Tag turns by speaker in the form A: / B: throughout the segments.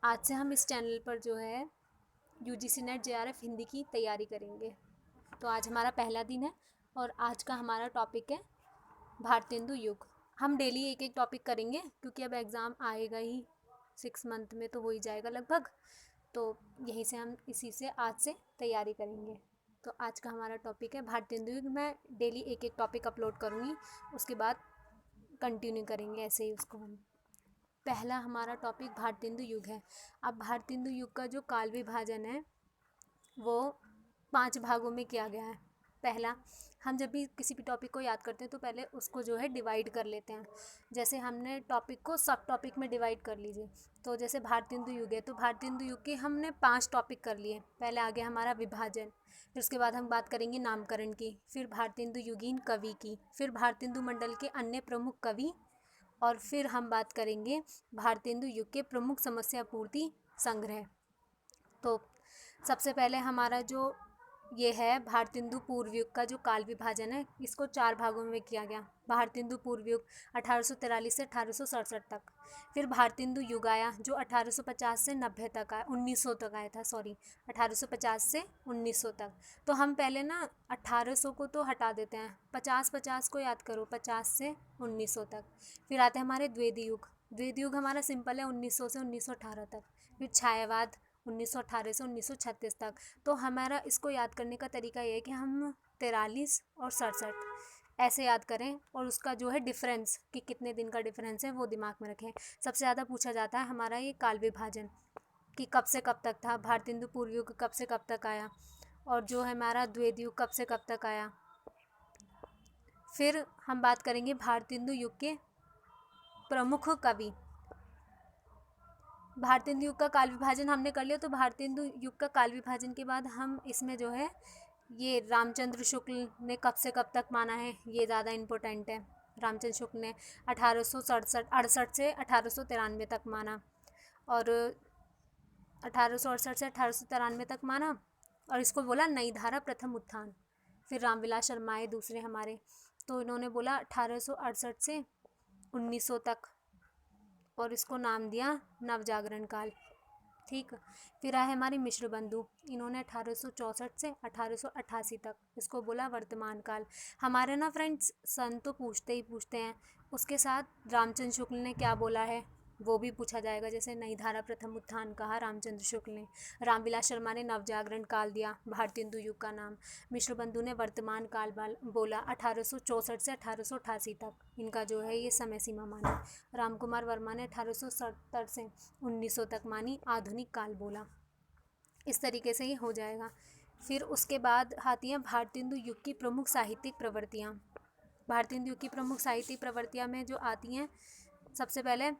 A: आज से हम इस चैनल पर जो है यूजीसी नेट जेआरएफ हिंदी की तैयारी करेंगे। तो आज हमारा पहला दिन है और आज का हमारा टॉपिक है भारतेंदु युग। हम डेली एक एक टॉपिक करेंगे क्योंकि अब एग्ज़ाम आएगा ही 6 मंथ में, तो हो ही जाएगा लगभग। तो यहीं से हम इसी से आज से तैयारी करेंगे। तो आज का हमारा टॉपिक है भारतेंदु युग। मैं डेली एक एक टॉपिक अपलोड करूँगी, उसके बाद कंटिन्यू करेंगे ऐसे ही उसको हम। पहला हमारा टॉपिक भारतेंदु युग है। अब भारतेंदु युग का जो काल विभाजन है वो 5 भागों में किया गया है। पहला, हम जब भी किसी भी टॉपिक को याद करते हैं तो पहले उसको जो है डिवाइड कर लेते हैं। जैसे हमने टॉपिक को सब टॉपिक में डिवाइड कर लीजिए। तो जैसे भारतेंदु युग है तो भारतेंदु युग के हमने 5 टॉपिक कर लिए। पहले आ गया हमारा विभाजन, फिर उसके बाद हम बात करेंगे नामकरण की, फिर भारतेंदु युगीन कवि की, फिर भारतेंदु मंडल के अन्य प्रमुख कवि, और फिर हम बात करेंगे भारतेंदु युग के प्रमुख समस्या पूर्ति संग्रह। तो सबसे पहले हमारा जो ये है भारतेंदु पूर्व युग का जो काल विभाजन है, इसको 4 भागों में किया गया। भारतेंदु पूर्व युग 1843 से 1867 तक। फिर भारतेंदु युग आया जो 1850 से 90 तक आया, 1900 तक आया था, सॉरी 1850 से 1900 तक। तो हम पहले ना 1800 को तो हटा देते हैं, 50 को याद करो, 50 से 1900 तक। फिर आते हैं हमारे द्वेदी युग। द्वेदी युग हमारा सिंपल है, 1900 से 1918 तक। फिर छायावाद 1918 से 1936 तक। तो हमारा इसको याद करने का तरीका ये है कि हम 43 और 67 ऐसे याद करें और उसका जो है डिफरेंस कि कितने दिन का डिफरेंस है वो दिमाग में रखें। सबसे ज़्यादा पूछा जाता है हमारा ये काल विभाजन कि कब से कब तक था, भारतेंदु पूर्व युग कब से कब तक आया, और जो है हमारा द्वेद युग कब से कब तक आया। फिर हम बात करेंगे भारतेंदु युग के प्रमुख कवि। भारतेंदु युग का काल विभाजन हमने कर लिया, तो भारतेंदु युग का काल विभाजन के बाद हम इसमें जो है ये रामचंद्र शुक्ल ने कब से कब तक माना है, ये ज़्यादा इम्पोर्टेंट है। रामचंद्र शुक्ल ने 1868 से 1893 तक माना, और 1868 से 1893 तक माना, और इसको बोला नई धारा प्रथम उत्थान। फिर रामविलास शर्मा आए दूसरे हमारे, तो इन्होंने बोला 1868 से 1900 तक, और इसको नाम दिया नवजागरण काल। ठीक। फिर आए हमारे मिश्र बंधु, इन्होंने 1864 से 1888 तक, इसको बोला वर्तमान काल। हमारे ना फ्रेंड्स सन तो पूछते ही पूछते हैं, उसके साथ रामचंद्र शुक्ल ने क्या बोला है वो भी पूछा जाएगा। जैसे नई धारा प्रथम उत्थान कहा रामचंद्र शुक्ल ने, रामविलास शर्मा ने नवजागरण काल दिया भारतेंदु युग का नाम, मिश्र बंधु ने वर्तमान काल बोला 1864 से 1888 तक, इनका जो है ये समय सीमा मानी। रामकुमार वर्मा ने 1870 से 1900 तक मानी, आधुनिक काल बोला। इस तरीके से ये हो जाएगा। फिर उसके बाद आती हैं भारतेंदु युग की प्रमुख साहित्यिक प्रवृत्तियाँ। भारतेंदु युग की प्रमुख साहित्यिक प्रवृत्तियाँ में जो आती हैं, सबसे पहले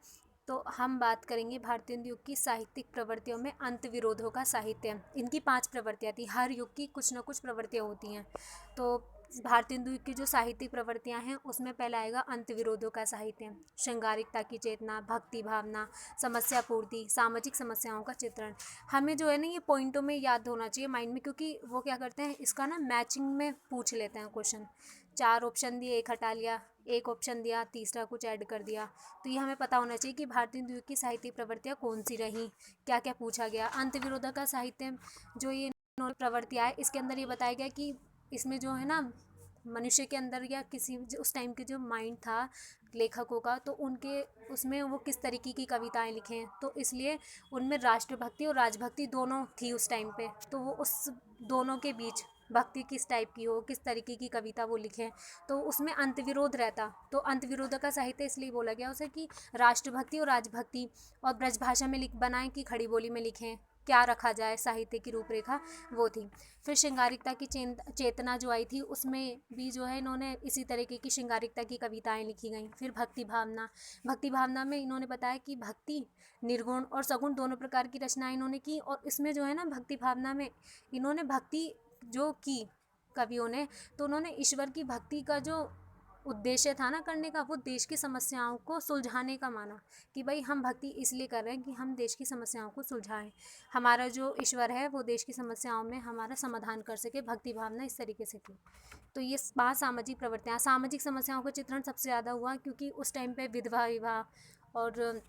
A: तो हम बात करेंगे भारतेंदु युग की साहित्यिक प्रवृत्तियों में अंत विरोधों का साहित्य। इनकी 5 प्रवृत्तियाँ थी, हर युग की कुछ न कुछ प्रवृत्तियाँ होती हैं। तो भारतेंदु युग की जो साहित्यिक प्रवृत्तियाँ हैं उसमें पहला आएगा अंत विरोधों का साहित्य, श्रृंगारिकता की चेतना, भक्ति भावना, समस्या पूर्ति, सामाजिक समस्याओं का चित्रण। हमें जो है ना ये पॉइंटों में याद होना चाहिए माइंड में, क्योंकि वो क्या करते हैं इसका ना मैचिंग में पूछ लेते हैं क्वेश्चन। 4 ऑप्शन दिए, एक हटा लिया, एक ऑप्शन दिया, तीसरा कुछ ऐड कर दिया। तो ये हमें पता होना चाहिए कि भारतेंदु युग की साहित्यिक प्रवृत्तियाँ कौन सी रहीं, क्या क्या पूछा गया। अंत विरोध का साहित्य जो ये प्रवृत्तियाँ है, इसके अंदर ये बताया गया कि इसमें जो है ना मनुष्य के अंदर या किसी उस टाइम के जो माइंड था लेखकों का, तो उनके उसमें वो किस तरीके की कविताएं लिखे हैं, तो इसलिए उनमें राष्ट्रभक्ति और राजभक्ति दोनों थी उस टाइम पे। तो वो उस दोनों के बीच भक्ति किस टाइप की हो, किस तरीके की कविता वो लिखें, तो उसमें अंतविरोध रहता। तो अंतविरोध का साहित्य इसलिए बोला गया उसे कि राष्ट्रभक्ति और राजभक्ति, और ब्रज भाषा में लिख बनाएं कि खड़ी बोली में लिखें, क्या रखा जाए साहित्य की रूपरेखा, वो थी। फिर श्रृंगारिकता की चेतना जो आई थी उसमें भी जो है इन्होंने इसी तरीके की श्रृंगारिकता की कविताएं लिखी गई। फिर भक्ति भावना, भक्ति भावना में इन्होंने बताया कि भक्ति निर्गुण और सगुण दोनों प्रकार की रचनाएं इन्होंने की, और इसमें जो है ना भक्ति भावना में इन्होंने भक्ति जो की कवियों ने, तो उन्होंने ईश्वर की भक्ति का जो उद्देश्य था ना करने का, वो देश की समस्याओं को सुलझाने का माना, कि भाई हम भक्ति इसलिए कर रहे हैं कि हम देश की समस्याओं को सुलझाएं, हमारा जो ईश्वर है वो देश की समस्याओं में हमारा समाधान कर सके। भक्ति भावना इस तरीके से थी। तो ये 5 सामाजिक प्रवृत्तियाँ, सामाजिक समस्याओं का चित्रण सबसे ज़्यादा हुआ क्योंकि उस टाइम पे विधवा विवाह और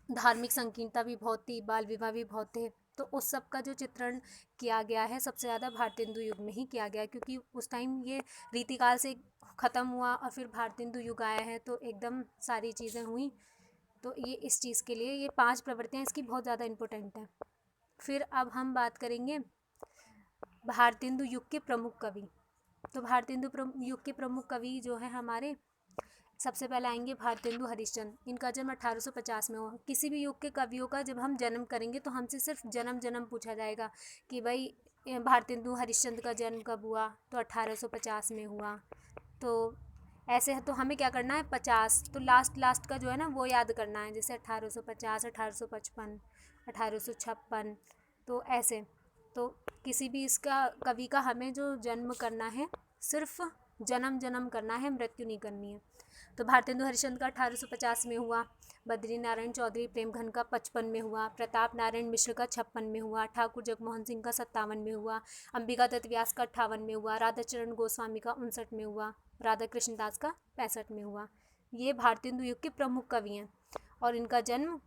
A: धार्मिक संकीर्णता भी बहुत थी, बाल विवाह भी बहुत थे। तो उस सब का जो चित्रण किया गया है सबसे ज़्यादा भारतेंदु युग में ही किया गया है, क्योंकि उस टाइम ये रीतिकाल से ख़त्म हुआ और फिर भारतेंदु युग आया है, तो एकदम सारी चीज़ें हुई। तो ये इस चीज़ के लिए ये 5 प्रवृत्तियाँ इसकी बहुत ज़्यादा इम्पोर्टेंट हैं। फिर अब हम बात करेंगे भारतेंदु युग के प्रमुख कवि। तो भारतेंदु युग के प्रमुख कवि जो हैं हमारे, सबसे पहले आएंगे भारतेंदु हरिश्चंद्र। इनका जन्म 1850 में हुआ। किसी भी युग के कवियों का जब हम जन्म करेंगे तो हमसे सिर्फ जन्म पूछा जाएगा कि भाई भारतेंदु हरिश्चंद्र का जन्म कब हुआ, तो 1850 में हुआ। तो ऐसे है, तो हमें क्या करना है 50, तो लास्ट का जो है ना वो याद करना है, जैसे 1850, 1855, 1856, तो ऐसे। तो किसी भी इसका कवि का हमें जो जन्म करना है सिर्फ जन्म करना है, मृत्यु नहीं करनी है। तो भारतेंदु हरिश्चंद्र का 1850 में हुआ, बद्री नारायण चौधरी प्रेमघन का 55 में हुआ, प्रताप नारायण मिश्र का 56 में हुआ, ठाकुर जगमोहन सिंह का 57 में हुआ, अंबिका दत्त व्यास का 58 में हुआ, राधाचरण गोस्वामी का 59 में हुआ, राधा कृष्ण दास का 65 में हुआ। ये भारतेंदु युग के प्रमुख कवि हैं और इनका जन्म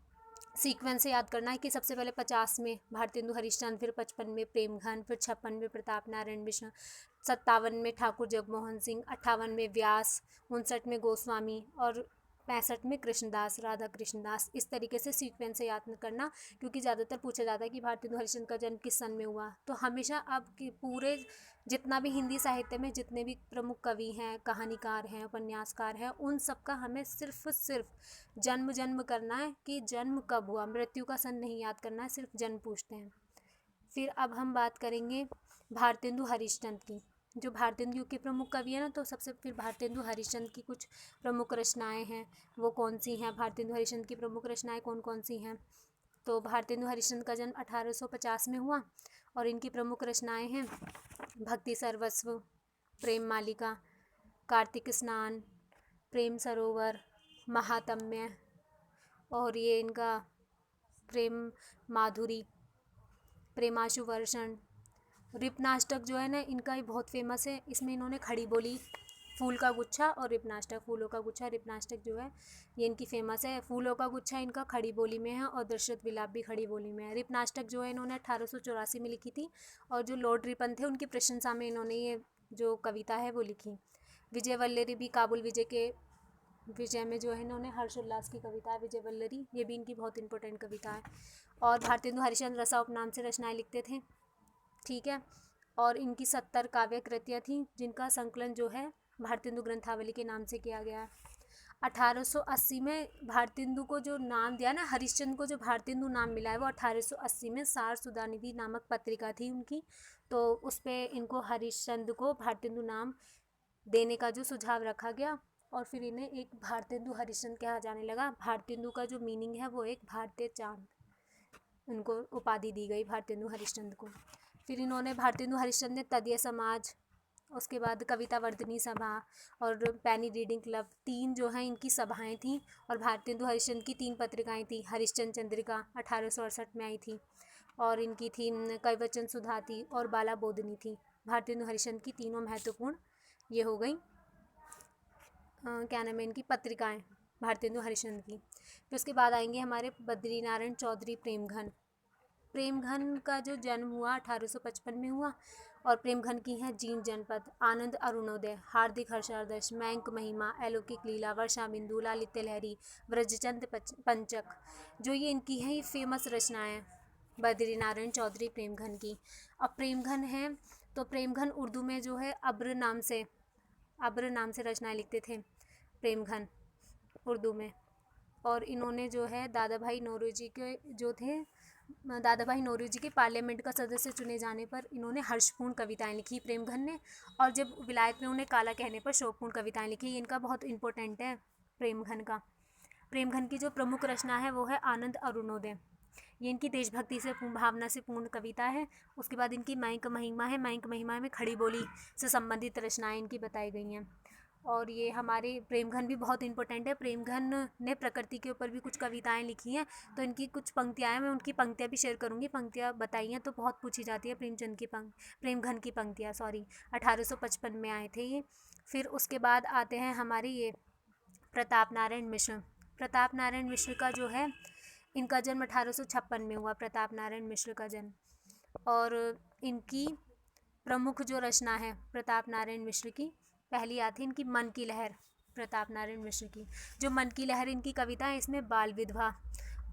A: सीक्वेंस से याद करना है कि सबसे पहले 50 में भारतेंदु हरिश्चंद्र, फिर 55 में प्रेमघन, फिर 56 में प्रताप नारायण मिश्र, 57 में ठाकुर जगमोहन सिंह, 58 में व्यास, 59 में गोस्वामी और 65 में कृष्णदास, राधा कृष्णदास। इस तरीके से सीक्वेंस से याद करना, क्योंकि ज़्यादातर पूछा जाता है कि भारतेंदु हरिश्चंद्र का जन्म किस सन में हुआ। तो हमेशा अब की पूरे जितना भी हिंदी साहित्य में जितने भी प्रमुख कवि हैं, कहानीकार हैं, उपन्यासकार हैं, उन सब का हमें सिर्फ जन्म करना है कि जन्म कब हुआ, मृत्यु का सन नहीं याद करना है, सिर्फ जन्म पूछते हैं। फिर अब हम बात करेंगे भारतेंदु हरिश्चंद्र की। जो भारतेंदु युग के प्रमुख कवि हैं ना, तो सबसे फिर भारतेंदु हरिश्चंद्र की कुछ प्रमुख रचनाएं हैं, वो कौन सी हैं, भारतेंदु हरिश्चंद्र की प्रमुख रचनाएं कौन कौन सी हैं। तो भारतेंदु हरिश्चंद्र का जन्म 1850 में हुआ और इनकी प्रमुख रचनाएं हैं भक्ति सर्वस्व, प्रेम मालिका, कार्तिक स्नान, प्रेम सरोवर, महात्म्य, और ये इनका प्रेम माधुरी, प्रेमाशु वर्षण, रिपनाष्टक जो है ना इनका ही बहुत फेमस है। इसमें इन्होंने खड़ी बोली, फूल का गुच्छा और रिपनाष्टक, फूलों का गुच्छा, रिपनाष्टक जो है ये इनकी फेमस है। फूलों का गुच्छा इनका खड़ी बोली में है और दशरथ विलाप भी खड़ी बोली में है। रिपनाष्टक जो है इन्होंने 1884 में लिखी थी और जो लॉर्ड रिपन थे उनकी प्रशंसा में इन्होंने ये जो कविता है वो लिखी। विजय वल्लरी भी काबुल विजय के विजय में जो है इन्होंने हर्षोल्लास की कविता है विजय वल्लरी, ये भी इनकी बहुत इंपॉर्टेंट कविता है। और भारतेंदु हरिश्चंद्र रसा उपनाम से रचनाएं लिखते थे, ठीक है। और इनकी 70 काव्य कृतियाँ थीं जिनका संकलन जो है भारतेंदु ग्रंथावली के नाम से किया गया। 1880 में भारतेंदु को जो नाम दिया ना, हरिश्चंद्र को जो भारतेंदु नाम मिला है वो 1880 में सार सुधानिधि नामक पत्रिका थी उनकी, तो उस पर इनको हरिश्चंद्र को भारतेंदु नाम देने का जो सुझाव रखा गया और फिर इन्हें एक भारतेंदु हरिश्चंद्र कहा जाने लगा। भारतेंदु का जो मीनिंग है वो एक भारतीय चांद, उनको उपाधि दी गई भारतेंदु हरिश्चंद्र को। फिर इन्होंने भारतेंदु हरिश्चंद्र ने तदीय समाज, उसके बाद कविता वर्धनी सभा और पैनी रीडिंग क्लब, 3 जो हैं इनकी सभाएं थीं। और भारतेंदु हरिश्चंद्र की 3 पत्रिकाएं थी। हरिश्चंद्र चंद्रिका 1868 में आई थी और इनकी थी कविवचन सुधा थी और बाला बोधनी थी। भारतेंदु हरिश्चंद्र की तीनों महत्वपूर्ण ये हो गई क्या नाम है इनकी पत्रिकाएं भारतेंदु हरिश्चंद्र की। फिर उसके बाद आएंगे हमारे बद्री नारायण चौधरी प्रेमघन। प्रेमघन का जो जन्म हुआ 1855 में हुआ और प्रेमघन की हैं जींद जनपद, आनंद अरुणोदय, हार्दिक हर्षादर्श, मयंक महिमा, अलौकिक लीला, वर्षा बिंदु, लालित्य लहरी, व्रजचंद पंचक, जो ये इनकी हैं ये फेमस रचनाएं हैं बद्री नारायण चौधरी प्रेमघन की। अब प्रेमघन हैं तो प्रेमघन उर्दू में जो है अब्र नाम से रचनाएं लिखते थे प्रेमघन उर्दू में। और इन्होंने जो है दादा भाई नौरोजी के पार्लियामेंट का सदस्य चुने जाने पर इन्होंने हर्षपूर्ण कविताएं लिखी प्रेमघन ने, और जब विलायत में उन्हें काला कहने पर शोकपूर्ण कविताएं लिखी। इनका बहुत इंपॉर्टेंट है प्रेमघन का। प्रेमघन की जो प्रमुख रचना है वो है आनंद अरुणोदय, ये इनकी देशभक्ति से भावना से पूर्ण कविता है। उसके बाद इनकी मयंक महिमा है, मयंक महिमा में खड़ी बोली से संबंधित रचनाएं इनकी बताई गई हैं। और ये हमारे प्रेमघन भी बहुत इंपॉर्टेंट है। प्रेमघन ने प्रकृति के ऊपर भी कुछ कविताएं लिखी हैं, तो इनकी कुछ पंक्तियाँ हैं, मैं उनकी पंक्तियाँ भी शेयर करूँगी। पंक्तियाँ बताई हैं तो बहुत पूछी जाती है प्रेमघन की पंक्तियाँ 1855 में आए थे ये। फिर उसके बाद आते हैं हमारे ये प्रताप नारायण मिश्र। प्रताप नारायण मिश्र का जो है इनका जन्म 1856 में हुआ, प्रताप नारायण मिश्र का जन्म। और इनकी प्रमुख जो रचना है प्रताप नारायण मिश्र की, पहली आती है इनकी मन की लहर, प्रताप नारायण मिश्र की। जो मन की लहर इनकी कविता है, इसमें बाल विधवा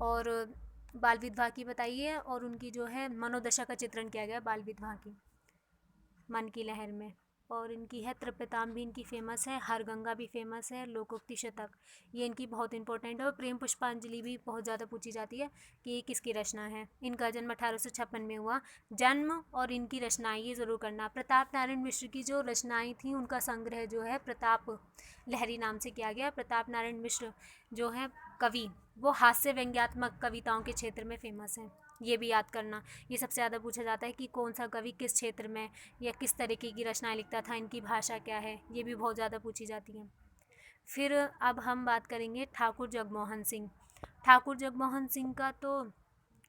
A: और बाल विधवा की बताइए, और उनकी जो है मनोदशा का चित्रण किया गया बाल विधवा की मन की लहर में। और इनकी है त्रिपिताम्ब भी इनकी फेमस है, हर गंगा भी फेमस है, लोकोक्ति शतक ये इनकी बहुत इंपॉर्टेंट है। और प्रेम पुष्पांजलि भी बहुत ज़्यादा पूछी जाती है कि ये किसकी रचना है। इनका जन्म 1856 में हुआ। जन्म और इनकी रचनाएं ये ज़रूर करना। प्रताप नारायण मिश्र की जो रचनाएं थी उनका संग्रह जो है प्रताप लहरी नाम से किया गया। प्रताप नारायण मिश्र जो है कवि, वो हास्य व्यंग्यात्मक कविताओं के क्षेत्र में फेमस हैं, ये भी याद करना। ये सबसे ज़्यादा पूछा जाता है कि कौन सा कवि किस क्षेत्र में या किस तरीके की रचनाएं लिखता था, इनकी भाषा क्या है, ये भी बहुत ज़्यादा पूछी जाती हैं। फिर अब हम बात करेंगे ठाकुर जगमोहन सिंह। ठाकुर जगमोहन सिंह का तो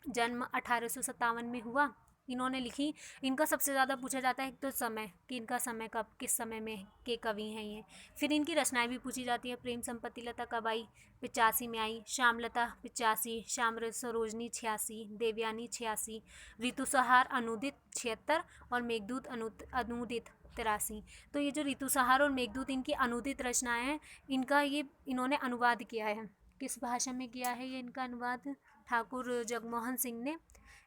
A: जन्म 1857 में हुआ। इन्होंने लिखी, इनका सबसे ज़्यादा पूछा जाता है तो समय, कि इनका समय कब, किस समय में के कवि हैं ये। फिर इनकी रचनाएं भी पूछी जाती है। प्रेम संपत्ति लता कब आई, 85 में आई। श्यामलता 85, श्याम सरोजनी 86, देवयानी 86, ऋतुसहार अनुदित 76 और मेघदूत अनुदित 83। तो ये जो ऋतुसहार और मेघदूत इनकी अनुदित रचनाएं हैं, इनका ये इन्होंने अनुवाद किया है। किस भाषा में किया है ये इनका अनुवाद, ठाकुर जगमोहन सिंह ने?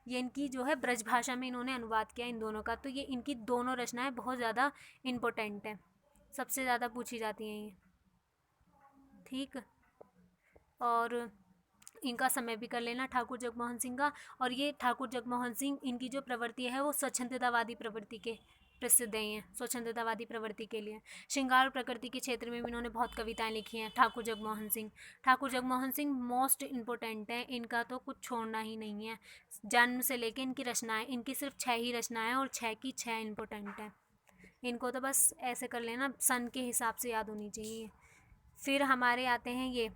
A: ये इनकी जो है ब्रज भाषा में इन्होंने अनुवाद किया इन दोनों का। तो ये इनकी दोनों रचनाएं बहुत ज़्यादा इम्पोर्टेंट हैं, सबसे ज़्यादा पूछी जाती हैं ये, ठीक। और इनका समय भी कर लेना ठाकुर जगमोहन सिंह का। और ये ठाकुर जगमोहन सिंह, इनकी जो प्रवृत्ति है वो स्वच्छंदतावादी प्रवृत्ति के प्रसिद्ध हैं, स्वच्छंदतावादी प्रवृत्ति के लिए। श्रृंगार और प्रकृति के क्षेत्र में भी इन्होंने बहुत कविताएं लिखी हैं ठाकुर जगमोहन सिंह। ठाकुर जगमोहन सिंह मोस्ट इम्पोर्टेंट हैं, इनका तो कुछ छोड़ना ही नहीं है। जन्म से लेकर इनकी रचनाएं, इनकी सिर्फ 6 ही रचनाएं और 6 की 6 इम्पोर्टेंट हैं। इनको तो बस ऐसे कर लेना, सन के हिसाब से याद होनी चाहिए। फिर हमारे आते हैं ये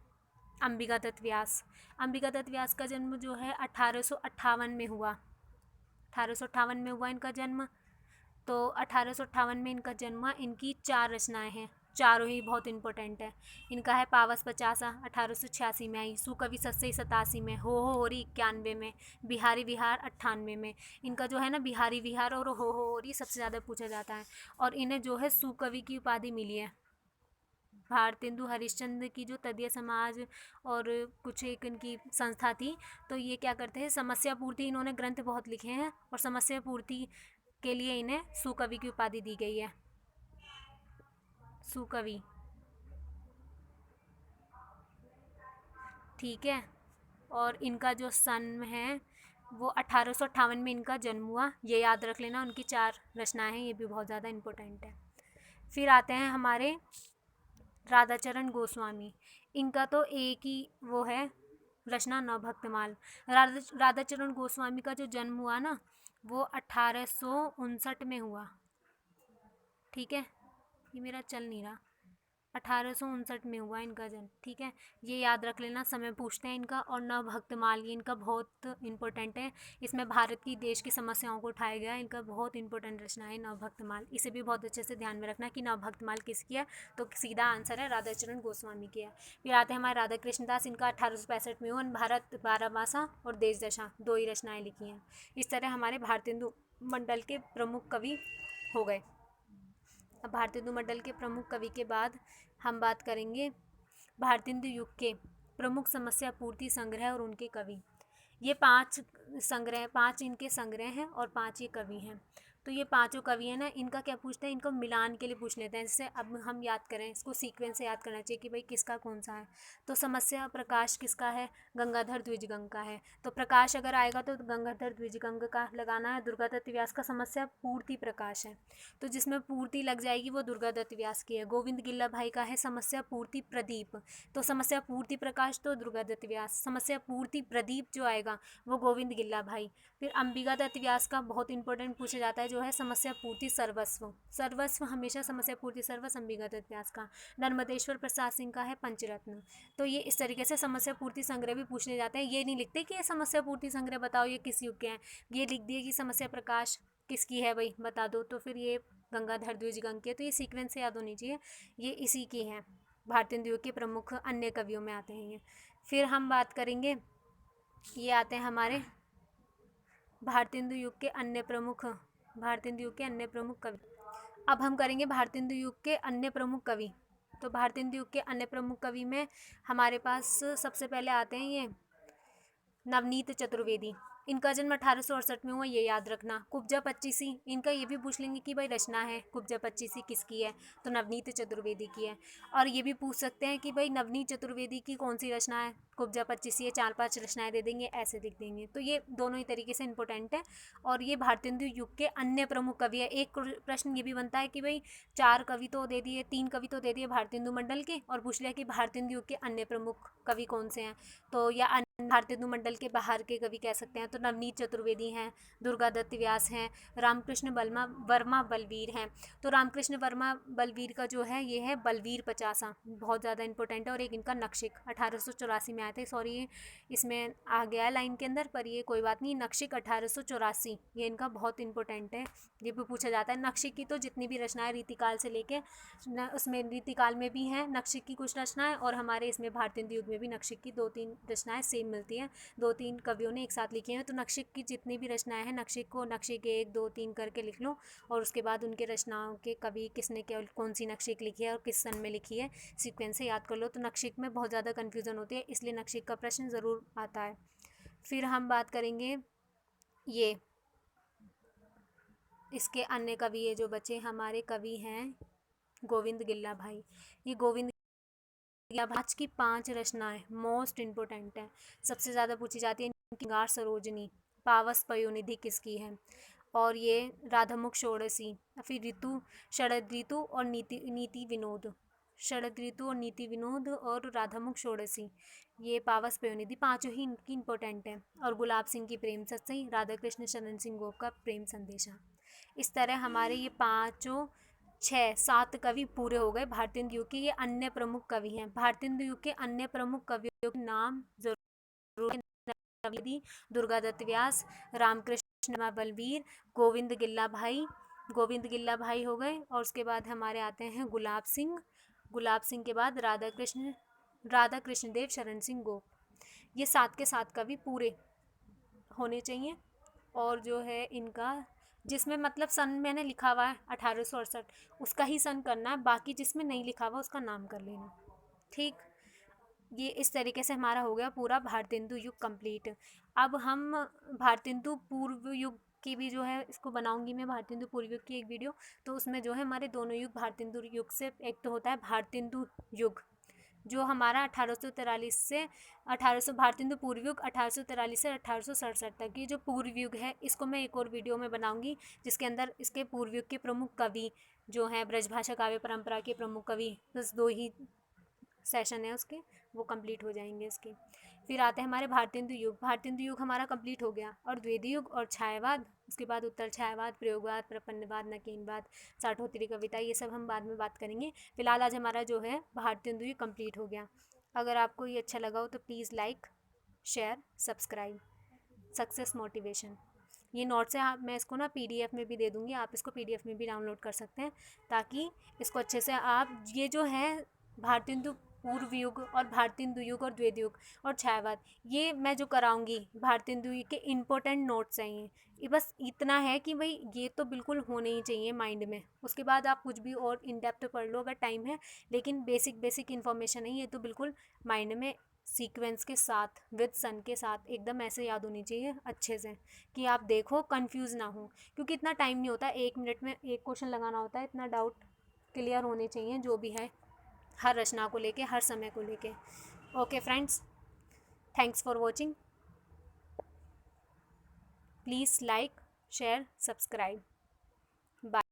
A: अंबिका दत्त व्यास। अंबिका दत्त व्यास का जन्म जो है 1858 में हुआ। 1858 में हुआ इनका जन्म। तो 1858 में इनका जन्म हुआ। इनकी 4 रचनाएं हैं, चारों ही बहुत इंपॉर्टेंट है। इनका है पावस पचासा 1886 में आई, सुकवि सत्सई 87 में, हो री 91 में, बिहारी विहार 98 में। इनका जो है ना बिहारी विहार और हो री सबसे ज़्यादा पूछा जाता है। और इन्हें जो है सुकवि की उपाधि मिली है। भारतेंदु हरिश्चंद्र की जो तदीय समाज और कुछ एक इनकी संस्था थी, तो ये क्या करते हैं, समस्या पूर्ति, इन्होंने ग्रंथ बहुत लिखे हैं और समस्या पूर्ति के लिए इन्हें सुकवि की उपाधि दी गई है, सुकवि, ठीक है। और इनका जो सन है वो 1858 में इनका जन्म हुआ, ये याद रख लेना। उनकी 4 रचनाएं हैं, ये भी बहुत ज़्यादा इम्पोर्टेंट है। फिर आते हैं हमारे राधाचरण गोस्वामी। इनका तो एक ही वो है रचना, नवभक्तमाल। राधाचरण गोस्वामी का जो जन्म हुआ ना वो 1859 में हुआ, ठीक है। ये मेरा चल नहीं रहा, 1859 में हुआ इनका जन्म, ठीक है। ये याद रख लेना, समय पूछते हैं इनका। और नवभक्तमाल ये इनका बहुत इंपॉर्टेंट है, इसमें भारत की देश की समस्याओं को उठाया गया है। इनका बहुत इंपॉर्टेंट रचना है नवभक्तमाल, इसे भी बहुत अच्छे से ध्यान में रखना कि नवभक्तमाल किसकी है, तो सीधा आंसर है राधाचरण गोस्वामी की है। फिर आते हैं हमारे राधा कृष्ण दास। इनका 1865 में हुआ। भारत बारामासा और देश दशा 2 ही रचनाएँ लिखी हैं। इस तरह हमारे भारतेंदु मंडल के प्रमुख कवि हो गए। अब भारतेंदु मंडल के प्रमुख कवि के बाद हम बात करेंगे भारतेंदु युग के प्रमुख समस्या पूर्ति संग्रह और उनके कवि। ये 5 इनके संग्रह हैं और 5 ये कवि हैं। तो ये 5 कवि हैं ना, इनका क्या पूछते हैं, इनको मिलान के लिए पूछ लेते हैं। जैसे अब हम याद करें, इसको सीक्वेंस से याद करना चाहिए कि भाई किसका कौन सा है। तो समस्या प्रकाश किसका है, गंगाधर द्विजगंग का है। तो प्रकाश अगर आएगा तो गंगाधर द्विजगंग का लगाना है। दुर्गादत्त व्यास का समस्या पूर्ति प्रकाश है, तो जिसमें पूर्ति लग जाएगी वो दुर्गादत्त व्यास की है। गोविंद गिल्ला भाई का है समस्या पूर्ति प्रदीप, तो समस्या पूर्ति प्रकाश तो दुर्गादत्त व्यास, समस्या पूर्ति प्रदीप जो आएगा वो गोविंद गिल्ला भाई। फिर अंबिका दत्त व्यास का बहुत इंपॉर्टेंट पूछा जाता है जो है समस्या पूर्ति सर्वस्व। सर्वस्व हमेशा समस्या पूर्ति सर्वस्व अंबिका दत्त व्यास का। नर्मदेश्वर प्रसाद सिंह का है पंचरत्न। तो ये इस तरीके से समस्या पूर्ति संग्रह भी पूछने जाते हैं। ये नहीं लिखते कि ये समस्या पूर्ति संग्रह बताओ ये किस युग के हैं, ये लिख दिए कि समस्या प्रकाश किसकी है भाई बता दो, तो फिर ये गंगाधर द्विजगंग की है। तो ये सीक्वेंस से याद होनी चाहिए, ये इसी की हैं। भारतेंदु युग के प्रमुख अन्य कवियों में आते हैं ये। फिर हम बात करेंगे ये आते हैं हमारे भारतेंदु युग के अन्य प्रमुख कवि। अब हम करेंगे भारतेंदु युग के अन्य प्रमुख कवि। तो भारतेंदु युग के अन्य प्रमुख कवि में हमारे पास सबसे पहले आते हैं ये नवनीत चतुर्वेदी। इनका जन्म 1868 में हुआ, ये याद रखना। कुब्जा पच्चीसी, इनका ये भी पूछ लेंगे कि भाई रचना है कुब्जा पच्चीसी किसकी है, तो नवनीत चतुर्वेदी की है। और ये भी पूछ सकते हैं कि भाई नवनीत चतुर्वेदी की कौन सी रचना है, कुब्जा पच्चीसी है, 4-5 रचनाएं दे देंगे, ऐसे लिख देंगे। तो ये दोनों ही तरीके से इंपॉर्टेंट है। और ये भारतेंदु युग के अन्य प्रमुख कवि है। एक प्रश्न ये भी बनता है कि भाई 4 कवि तो दे दिए, 3 कवि तो दे दिए भारतेंदु मंडल के, और पूछ लिया कि भारतेंदु युग के अन्य प्रमुख कवि कौन से हैं। तो या भारतेंदु मंडल के बाहर के कवि कह सकते हैं, तो नवनीत चतुर्वेदी हैं, दुर्गादत्त व्यास हैं, रामकृष्ण वर्मा बलवीर हैं। तो रामकृष्ण वर्मा बलवीर का जो है ये है बलवीर पचासा, बहुत ज़्यादा इंपॉर्टेंट है। और एक इनका नक्शिक 1884 में आए थे, सॉरी इसमें आ गया है लाइन के अंदर, पर ये कोई बात नहीं। नक्शिक 1884 ये इनका बहुत इंपॉर्टेंट है, ये भी पूछा जाता है। नक्शिक की तो जितनी भी रचनाएं रीतिकाल से लेके उसमें रीतिकाल में भी हैं नक्शिक की कुछ रचनाएं, और हमारे इसमें भारतेंदु युग में भी नक्शिक की 2-3 रचनाएं सेम मिलती हैं, 2-3 कवियों ने एक साथ लिखी हैं। तो नक्शिक की जितनी भी रचनाएं हैं, नक्शिक को नक्शिक 1, 2, 3 करके लिख लो, और उसके बाद उनके रचनाओं के कवि किसने कौन सी नक्शिक लिखी है और किस सन में लिखी है, सीक्वेंस से याद कर लो। तो नक्शिक में बहुत ज़्यादा कन्फ्यूज़न होती है, इसलिए नक्शिक का प्रश्न ज़रूर आता है। फिर हम बात करेंगे ये इसके अन्य कवि, ये जो बचे हमारे कवि हैं गोविंद गिल्ला भाई। ये गोविंद आज की 5 रचनाएं मोस्ट इम्पोर्टेंट है, सबसे ज़्यादा पूछी जाती है। श्रृंगार सरोजनी, पावस पयोनिधि किसकी है, और ये राधामुख षोडशी, फिर ऋतु, शरद ऋतु और नीति विनोद, शरद ऋतु और नीति विनोद और राधामुख षोडशी, ये पावस पयोनिधि, पाँचों ही इनकी इंपॉर्टेंट है। और गुलाब सिंह की प्रेम सत्सई, राधा कृष्ण शरण सिंह गोप का प्रेम संदेशा। इस तरह हमारे ये पाँचों 6-7 कवि पूरे हो गए भारतेंदु युग के। ये अन्य प्रमुख कवि हैं। भारतेंदु युग के अन्य प्रमुख कवियों के नाम जरूर: नवनीत, दुर्गादत्त व्यास, रामकृष्ण बलवीर, गोविंद गिल्ला भाई हो गए। और उसके बाद हमारे आते हैं गुलाब सिंह के बाद राधा कृष्ण देव शरण सिंह गोप। ये 7 के 7 कवि पूरे होने चाहिए। और जो है इनका जिसमें मतलब सन मैंने लिखा हुआ है 1868, उसका ही सन करना है, बाकी जिसमें नहीं लिखा हुआ उसका नाम कर लेना, ठीक। ये इस तरीके से हमारा हो गया पूरा भारतेंदु युग कंप्लीट। अब हम भारतेंदु पूर्व युग की भी जो है इसको बनाऊंगी मैं, भारतेंदु पूर्व युग की एक वीडियो। तो उसमें जो है हमारे दोनों युग भारतेंदु युग से एक तो होता है भारतेंदु युग जो हमारा 1843 से 1800, भारतेंदु पूर्व युग 1843 से 1867 तक। ये जो पूर्व युग है इसको मैं एक और वीडियो में बनाऊंगी, जिसके अंदर इसके पूर्व युग के प्रमुख कवि जो हैं ब्रजभाषा काव्य परंपरा के प्रमुख कवि, बस 2 ही सेशन है उसके, वो कंप्लीट हो जाएंगे इसके। फिर आते हैं हमारे भारतेंदु युग हमारा कंप्लीट हो गया। और द्वितीय युग और छायावाद, उसके बाद उत्तर छायावाद, प्रयोगवाद, प्रपन्नवाद, नकीनवाद, साठोत्तरी कविता, ये सब हम बाद में बात करेंगे। फिलहाल आज हमारा जो है भारतेंदु युग कंप्लीट हो गया। अगर आपको ये अच्छा लगा हो तो please like, share, subscribe. Success motivation, ये नोट्स है, मैं इसको ना PDF में भी दे दूँगी, आप इसको PDF में भी डाउनलोड कर सकते हैं, ताकि इसको अच्छे से आप ये जो है भारतेंदु पूर्व युग और भारतेंदु युग और द्वितीय युग और छायावाद, ये मैं जो कराऊंगी भारतेंदु युग के इम्पोर्टेंट नोट्स हैं ये बस इतना है कि भाई ये तो बिल्कुल होने ही चाहिए माइंड में। उसके बाद आप कुछ भी और इन डेप्थ पढ़ लो अगर टाइम है, लेकिन बेसिक इन्फॉर्मेशन है ये तो बिल्कुल माइंड में सीक्वेंस के साथ विद सन के साथ एकदम ऐसे याद होनी चाहिए अच्छे से, कि आप देखो कंफ्यूज ना हो, क्योंकि इतना टाइम नहीं होता, 1 मिनट में एक क्वेश्चन लगाना होता है। इतना डाउट क्लियर होने चाहिए जो भी है हर रचना को लेके, हर समय को लेके। Okay friends, thanks for watching, please like, share, subscribe, bye.